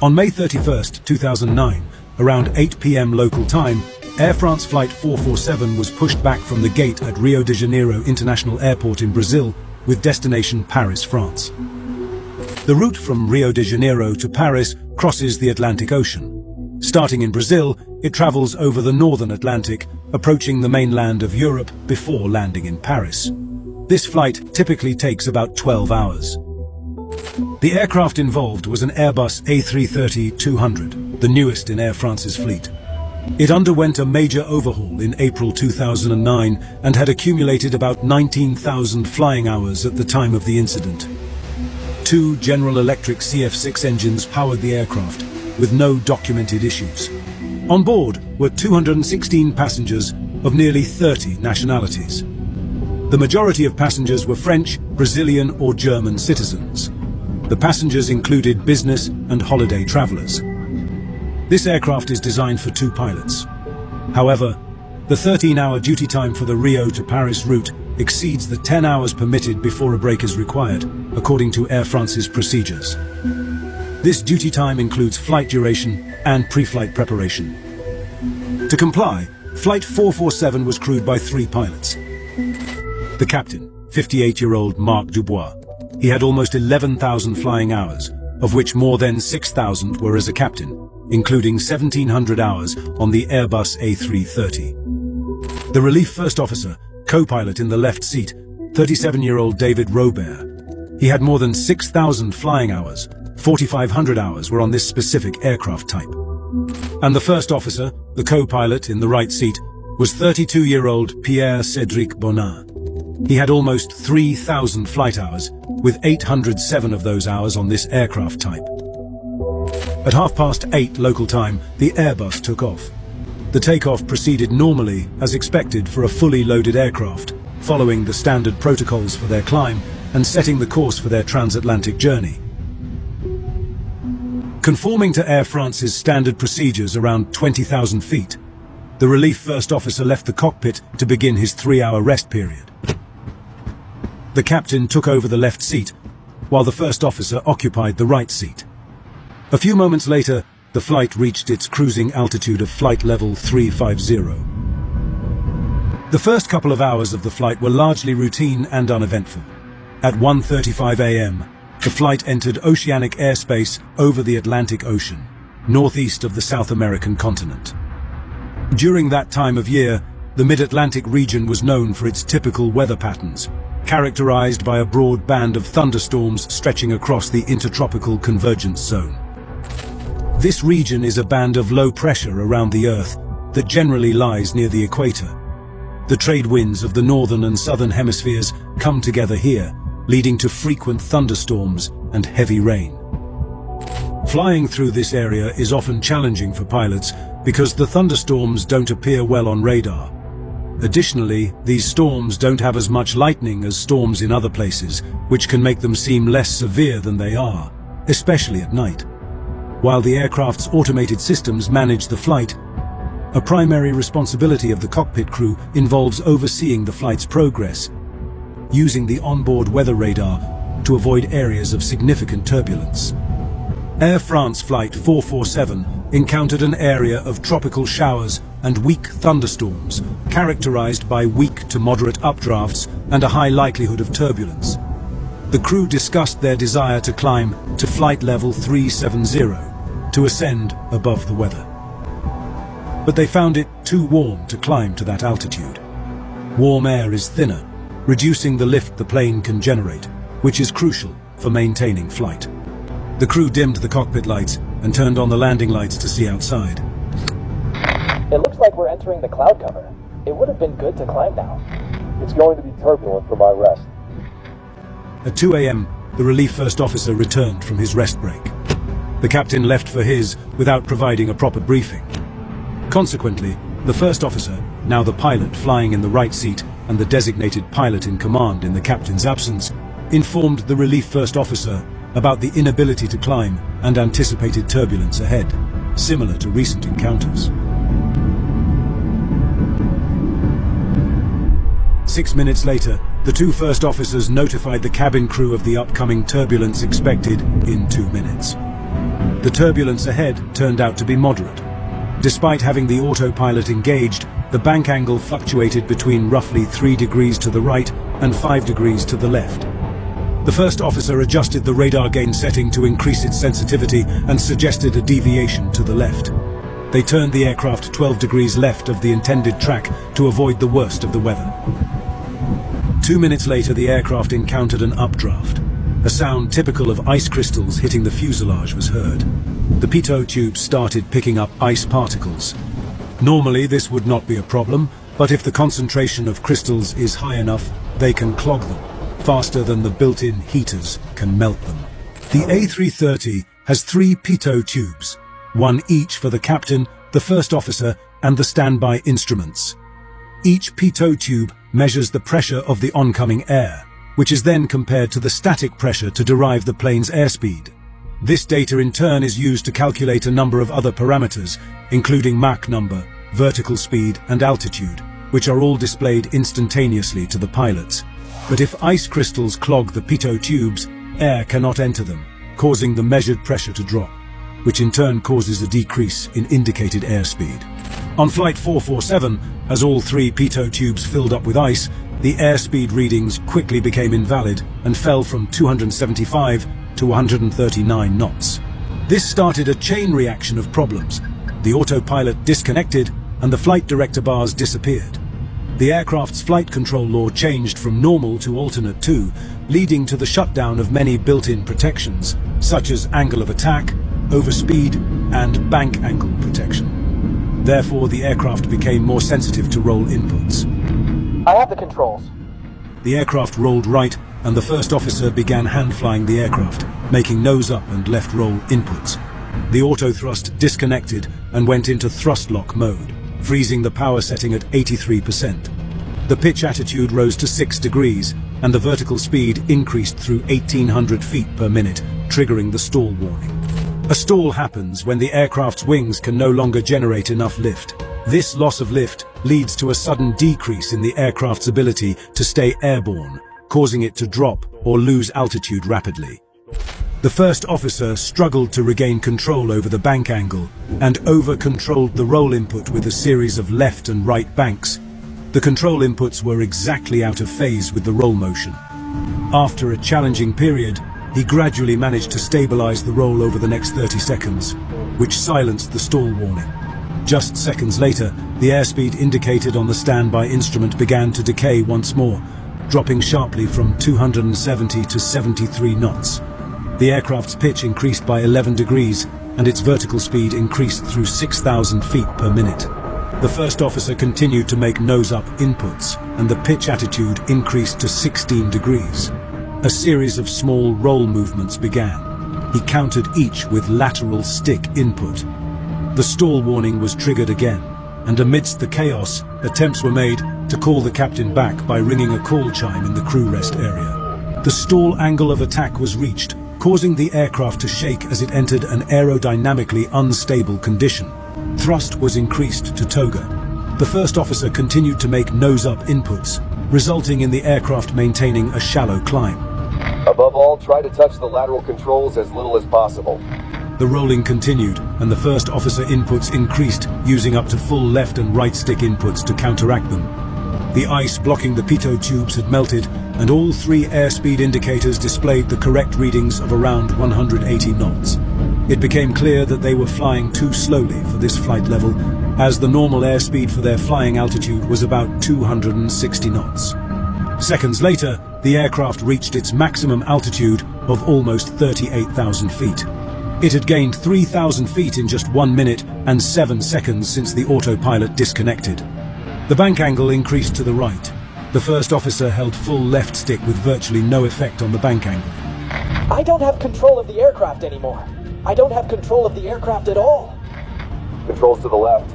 On May 31, 2009, around 8 p.m. local time, Air France Flight 447 was pushed back from the gate at Rio de Janeiro International Airport in Brazil, with destination Paris, France. The route from Rio de Janeiro to Paris crosses the Atlantic Ocean. Starting in Brazil, it travels over the northern Atlantic, approaching the mainland of Europe before landing in Paris. This flight typically takes about 12 hours. The aircraft involved was an Airbus A330-200, the newest in Air France's fleet. It underwent a major overhaul in April 2009 and had accumulated about 19,000 flying hours at the time of the incident. 2 General Electric CF6 engines powered the aircraft, with no documented issues. On board were 216 passengers of nearly 30 nationalities. The majority of passengers were French, Brazilian or German citizens. The passengers included business and holiday travelers. This aircraft is designed for 2 pilots. However, the 13-hour duty time for the Rio to Paris route exceeds the 10 hours permitted before a break is required, according to Air France's procedures. This duty time includes flight duration and pre-flight preparation. To comply, Flight 447 was crewed by 3 pilots. The captain, 58-year-old Marc Dubois. He had almost 11,000 flying hours, of which more than 6,000 were as a captain, including 1,700 hours on the Airbus A330. The relief first officer, co-pilot in the left seat, 37-year-old David Robert. He had more than 6,000 flying hours, 4,500 hours were on this specific aircraft type. And the first officer, the co-pilot in the right seat, was 32-year-old Pierre-Cédric Bonin. He had almost 3,000 flight hours, with 807 of those hours on this aircraft type. At 8:30 local time, the Airbus took off. The takeoff proceeded normally, as expected for a fully loaded aircraft, following the standard protocols for their climb and setting the course for their transatlantic journey. Conforming to Air France's standard procedures around 20,000 feet, the relief first officer left the cockpit to begin his 3-hour rest period. The captain took over the left seat, while the first officer occupied the right seat. A few moments later, the flight reached its cruising altitude of flight level 350. The first couple of hours of the flight were largely routine and uneventful. At 1:35 a.m., the flight entered oceanic airspace over the Atlantic Ocean, northeast of the South American continent. During that time of year, the mid-Atlantic region was known for its typical weather patterns, characterized by a broad band of thunderstorms stretching across the intertropical convergence zone. This region is a band of low pressure around the Earth that generally lies near the equator. The trade winds of the northern and southern hemispheres come together here, leading to frequent thunderstorms and heavy rain. Flying through this area is often challenging for pilots because the thunderstorms don't appear well on radar. Additionally, these storms don't have as much lightning as storms in other places, which can make them seem less severe than they are, especially at night. While the aircraft's automated systems manage the flight, a primary responsibility of the cockpit crew involves overseeing the flight's progress, using the onboard weather radar to avoid areas of significant turbulence. Air France Flight 447 encountered an area of tropical showers and weak thunderstorms, characterized by weak to moderate updrafts and a high likelihood of turbulence. The crew discussed their desire to climb to flight level 370 to ascend above the weather. But they found it too warm to climb to that altitude. Warm air is thinner, reducing the lift the plane can generate, which is crucial for maintaining flight. The crew dimmed the cockpit lights and turned on the landing lights to see outside. It looks like we're entering the cloud cover. It would have been good to climb now. It's going to be turbulent for my rest. At 2 a.m., the relief first officer returned from his rest break. The captain left for his without providing a proper briefing. Consequently, the first officer, now the pilot flying in the right seat and the designated pilot in command in the captain's absence, informed the relief first officer about the inability to climb and anticipated turbulence ahead, similar to recent encounters. 6 minutes later, the 2 first officers notified the cabin crew of the upcoming turbulence expected in 2 minutes. The turbulence ahead turned out to be moderate. Despite having the autopilot engaged, the bank angle fluctuated between roughly 3 degrees to the right and 5 degrees to the left. The first officer adjusted the radar gain setting to increase its sensitivity and suggested a deviation to the left. They turned the aircraft 12 degrees left of the intended track to avoid the worst of the weather. 2 minutes later, the aircraft encountered an updraft. A sound typical of ice crystals hitting the fuselage was heard. The pitot tubes started picking up ice particles. Normally, this would not be a problem, but if the concentration of crystals is high enough, they can clog them, faster than the built-in heaters can melt them. The A330 has 3 pitot tubes, one each for the captain, the first officer, and the standby instruments. Each pitot tube measures the pressure of the oncoming air, which is then compared to the static pressure to derive the plane's airspeed. This data in turn is used to calculate a number of other parameters, including Mach number, vertical speed, and altitude, which are all displayed instantaneously to the pilots. But if ice crystals clog the pitot tubes, air cannot enter them, causing the measured pressure to drop, which in turn causes a decrease in indicated airspeed. On Flight 447, as all 3 pitot tubes filled up with ice, the airspeed readings quickly became invalid and fell from 275 to 139 knots. This started a chain reaction of problems. The autopilot disconnected and the flight director bars disappeared. The aircraft's flight control law changed from normal to alternate 2, leading to the shutdown of many built-in protections, such as angle of attack, overspeed, and bank angle protection. Therefore, the aircraft became more sensitive to roll inputs. I have the controls. The aircraft rolled right, and the first officer began hand-flying the aircraft, making nose-up and left roll inputs. The autothrust disconnected and went into thrust lock mode, freezing the power setting at 83%. The pitch attitude rose to 6 degrees, and the vertical speed increased through 1,800 feet per minute, triggering the stall warning. A stall happens when the aircraft's wings can no longer generate enough lift. This loss of lift leads to a sudden decrease in the aircraft's ability to stay airborne, causing it to drop or lose altitude rapidly. The first officer struggled to regain control over the bank angle and over-controlled the roll input with a series of left and right banks. The control inputs were exactly out of phase with the roll motion. After a challenging period, he gradually managed to stabilize the roll over the next 30 seconds, which silenced the stall warning. Just seconds later, the airspeed indicated on the standby instrument began to decay once more, dropping sharply from 270 to 73 knots. The aircraft's pitch increased by 11 degrees, and its vertical speed increased through 6,000 feet per minute. The first officer continued to make nose-up inputs, and the pitch attitude increased to 16 degrees. A series of small roll movements began. He countered each with lateral stick input. The stall warning was triggered again, and amidst the chaos, attempts were made to call the captain back by ringing a call chime in the crew rest area. The stall angle of attack was reached, causing the aircraft to shake as it entered an aerodynamically unstable condition. Thrust was increased to toga. The first officer continued to make nose-up inputs, resulting in the aircraft maintaining a shallow climb. Above all, try to touch the lateral controls as little as possible. The rolling continued, and the first officer inputs increased, using up to full left and right stick inputs to counteract them. The ice blocking the pitot tubes had melted, and all 3 airspeed indicators displayed the correct readings of around 180 knots. It became clear that they were flying too slowly for this flight level, as the normal airspeed for their flying altitude was about 260 knots. Seconds later, the aircraft reached its maximum altitude of almost 38,000 feet. It had gained 3,000 feet in just 1 minute and 7 seconds since the autopilot disconnected. The bank angle increased to the right. The first officer held full left stick with virtually no effect on the bank angle. I don't have control of the aircraft anymore. I don't have control of the aircraft at all. Controls to the left.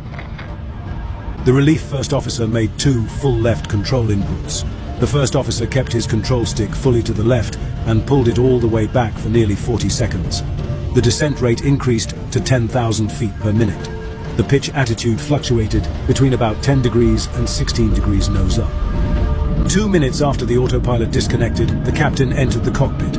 The relief first officer made 2 full left control inputs. The first officer kept his control stick fully to the left and pulled it all the way back for nearly 40 seconds. The descent rate increased to 10,000 feet per minute. The pitch attitude fluctuated between about 10 degrees and 16 degrees nose up. 2 minutes after the autopilot disconnected, the captain entered the cockpit.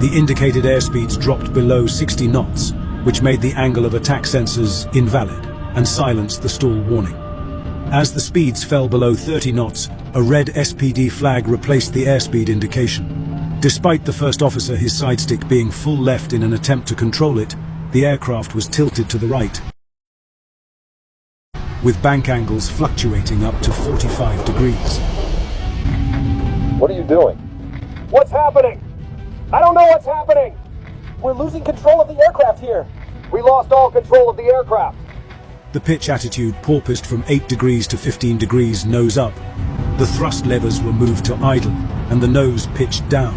The indicated airspeeds dropped below 60 knots, which made the angle of attack sensors invalid and silenced the stall warning. As the speeds fell below 30 knots, a red SPD flag replaced the airspeed indication. Despite the first officer his sidestick being full left in an attempt to control it, the aircraft was tilted to the right, with bank angles fluctuating up to 45 degrees. What are you doing? What's happening? I don't know what's happening! We're losing control of the aircraft here. We lost all control of the aircraft. The pitch attitude porpoised from 8 degrees to 15 degrees nose up. The thrust levers were moved to idle, and the nose pitched down.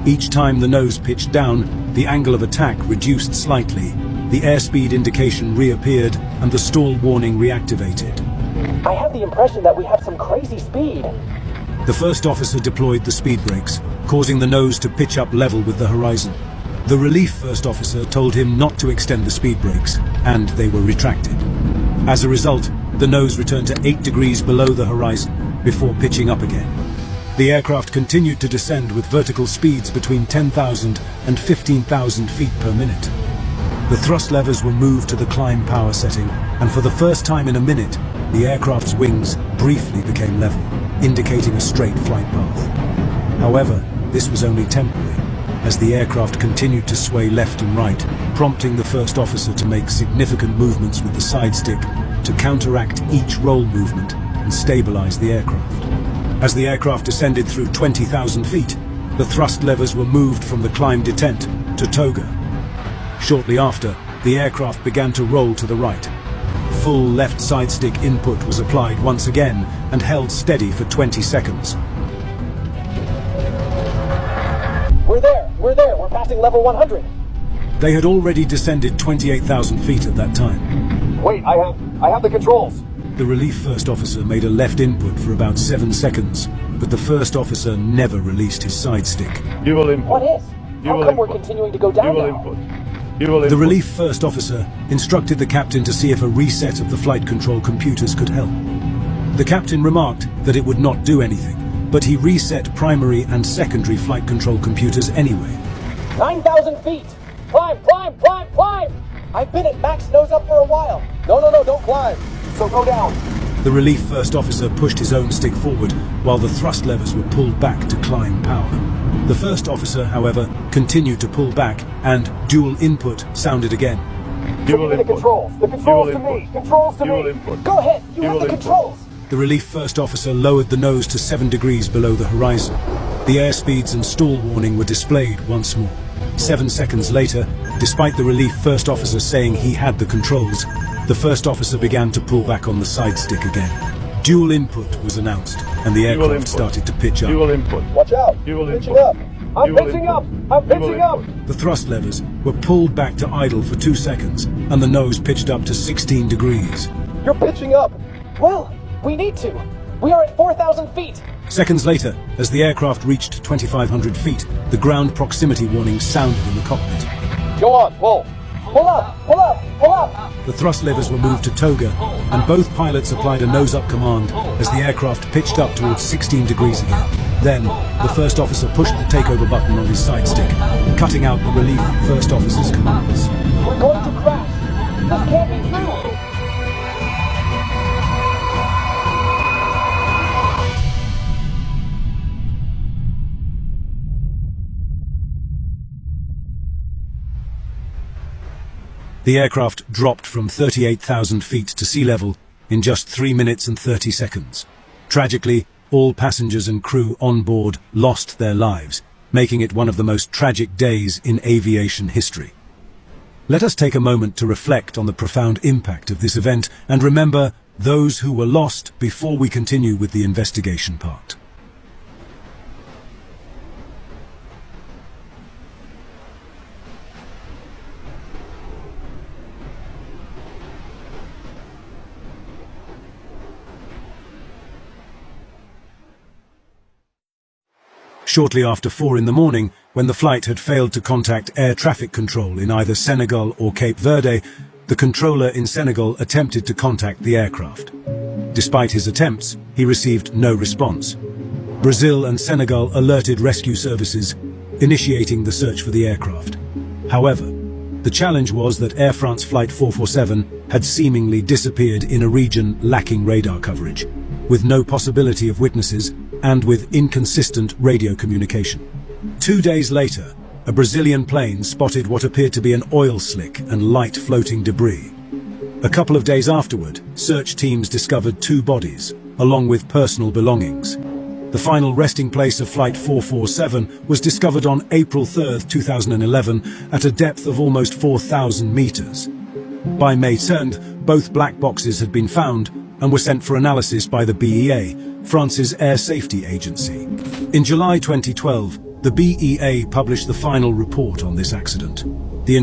Each time the nose pitched down, the angle of attack reduced slightly, the airspeed indication reappeared, and the stall warning reactivated. I have the impression that we have some crazy speed. The first officer deployed the speed brakes, causing the nose to pitch up level with the horizon. The relief first officer told him not to extend the speed brakes, and they were retracted. As a result, the nose returned to 8 degrees below the horizon, before pitching up again. The aircraft continued to descend with vertical speeds between 10,000 and 15,000 feet per minute. The thrust levers were moved to the climb power setting, and for the first time in a minute, the aircraft's wings briefly became level, indicating a straight flight path. However, this was only temporary, as the aircraft continued to sway left and right, prompting the first officer to make significant movements with the side stick to counteract each roll movement and stabilize the aircraft. As the aircraft descended through 20,000 feet, the thrust levers were moved from the climb detent to toga. Shortly after, the aircraft began to roll to the right. Full left side stick input was applied once again and held steady for 20 seconds. We're there, we're passing level 100. They had already descended 28,000 feet at that time. Wait, I have the controls. The relief first officer made a left input for about 7 seconds, but the first officer never released his side stick. You will input. What is? How come we're continuing to go down You will now? input. You will input. The relief first officer instructed the captain to see if a reset of the flight control computers could help. The captain remarked that it would not do anything, but he reset primary and secondary flight control computers anyway. 9,000 feet! Climb, climb, climb, climb! I've been at max nose up for a while. No, don't climb. So go down. The relief first officer pushed his own stick forward while the thrust levers were pulled back to climb power. The first officer, however, continued to pull back, and dual input sounded again. You will Give me the input. controls. The controls to You will me. input. Controls to You will me. input. Go ahead, you You have will the input. controls. The relief first officer lowered the nose to 7 degrees below the horizon. The airspeeds and stall warning were displayed once more. 7 seconds later, despite the relief first officer saying he had the controls, the first officer began to pull back on the side stick again. Dual input was announced, and the You will aircraft input. started to pitch up. You will input. Watch out. You will Pitching input. up. I'm You will pitching input. up. I'm You will pitching up. input. The thrust levers were pulled back to idle for 2 seconds, and the nose pitched up to 16 degrees. You're pitching up. Well, we need to. We are at 4,000 feet. Seconds later, as the aircraft reached 2,500 feet, the ground proximity warning sounded in the cockpit. Go on, pull. Pull up, pull up, pull up. The thrust levers were moved to toga, and both pilots applied a nose-up command as the aircraft pitched up towards 16 degrees again. Then, the first officer pushed the takeover button on his side stick, cutting out the relief first officer's commands. We're going to crash. This can't be true. The aircraft dropped from 38,000 feet to sea level in just 3 minutes and 30 seconds. Tragically, all passengers and crew on board lost their lives, making it one of the most tragic days in aviation history. Let us take a moment to reflect on the profound impact of this event and remember those who were lost before we continue with the investigation part. Shortly after 4 in the morning, when the flight had failed to contact air traffic control in either Senegal or Cape Verde, the controller in Senegal attempted to contact the aircraft. Despite his attempts, he received no response. Brazil and Senegal alerted rescue services, initiating the search for the aircraft. However, The challenge was that Air France Flight 447 had seemingly disappeared in a region lacking radar coverage, with no possibility of witnesses and with inconsistent radio communication. 2 days later, a Brazilian plane spotted what appeared to be an oil slick and light floating debris. A couple of days afterward, search teams discovered 2 bodies, along with personal belongings. The final resting place of Flight 447 was discovered on April 3, 2011, at a depth of almost 4,000 meters. By May 10, both black boxes had been found and were sent for analysis by the BEA, France's air safety agency. In July 2012, the BEA published the final report on this accident. The